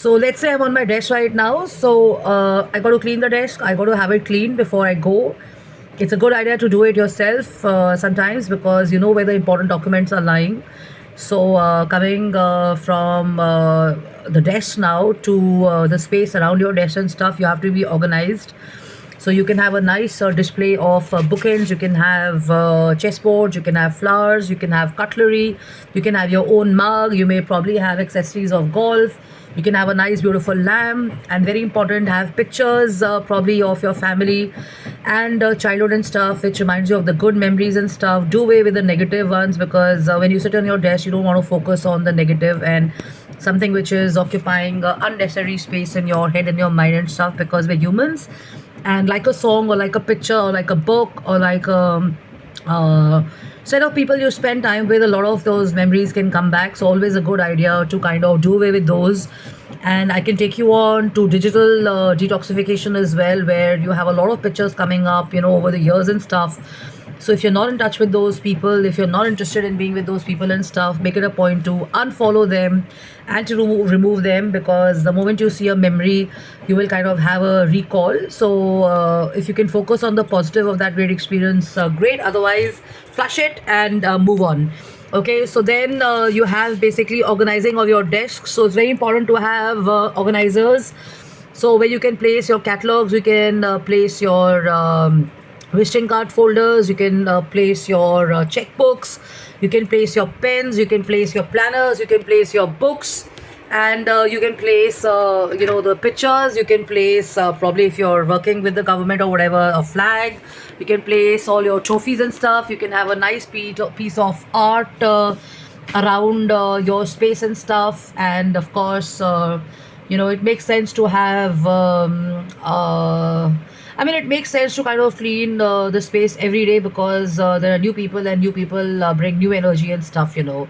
So let's say I'm on my desk right now. So I got to clean the desk. I got to have it clean before I go. It's a good idea to do it yourself sometimes because you know where the important documents are lying. So coming from the desk now to the space around your desk and stuff, you have to be organized. So you can have a nice display of bookends. You can have chessboards. You can have flowers. You can have cutlery. You can have your own mug. You may probably have accessories of golf. You can have a nice beautiful lamp, and very important, have pictures probably of your family and childhood and stuff, which reminds you of the good memories and stuff. Do away with the negative ones because when you sit on your desk you don't want to focus on the negative and something which is occupying unnecessary space in your head and your mind and stuff, because we're humans, and like a song or like a picture or like a book or like a set of people you spend time with, a lot of those memories can come back. So always a good idea to kind of do away with those. And I can take you on to digital detoxification as well, where you have a lot of pictures coming up, you know, over the years and stuff. So if you're not in touch with those people, if you're not interested in being with those people and stuff, make it a point to unfollow them and to remove them, because the moment you see a memory, you will kind of have a recall. So if you can focus on the positive of that great experience, great. Otherwise, flush it and move on. Okay, so then you have basically organizing of your desk. So it's very important to have organizers. So where you can place your catalogs, you can place your visiting card folders, you can place your checkbooks, you can place your pens, you can place your planners, you can place your books, and you can place you know, the pictures. You can place probably, if you're working with the government or whatever, a flag. You can place all your trophies and stuff. You can have a nice piece of art around your space and stuff. And of course, you know, it makes sense to have I mean, it makes sense to kind of clean the space every day, because there are new people, and new people bring new energy and stuff, you know.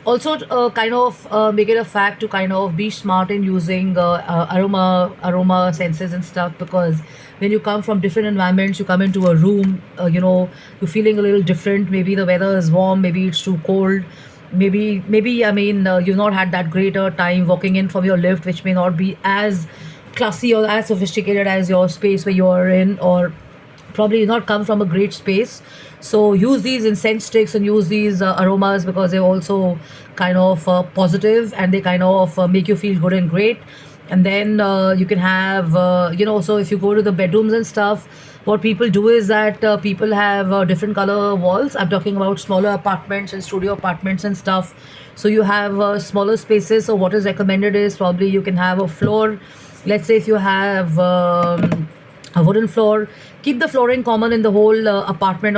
Also, kind of make it a fact to kind of be smart in using aroma senses and stuff, because when you come from different environments, you come into a room, you know, you're feeling a little different. Maybe the weather is warm, maybe it's too cold, maybe I mean, you've not had that greater time walking in from your lift, which may not be as classy or as sophisticated as your space where you are in, or probably not come from a great space. So use these incense sticks and use these aromas, because they're also kind of positive, and they kind of make you feel good and great. And then you can have you know, so if you go to the bedrooms and stuff, what people do is that people have different color walls. I'm talking about smaller apartments and studio apartments and stuff. So you have smaller spaces. So what is recommended is probably you can have a floor. Let's say if you have a wooden floor, keep the flooring common in the whole apartment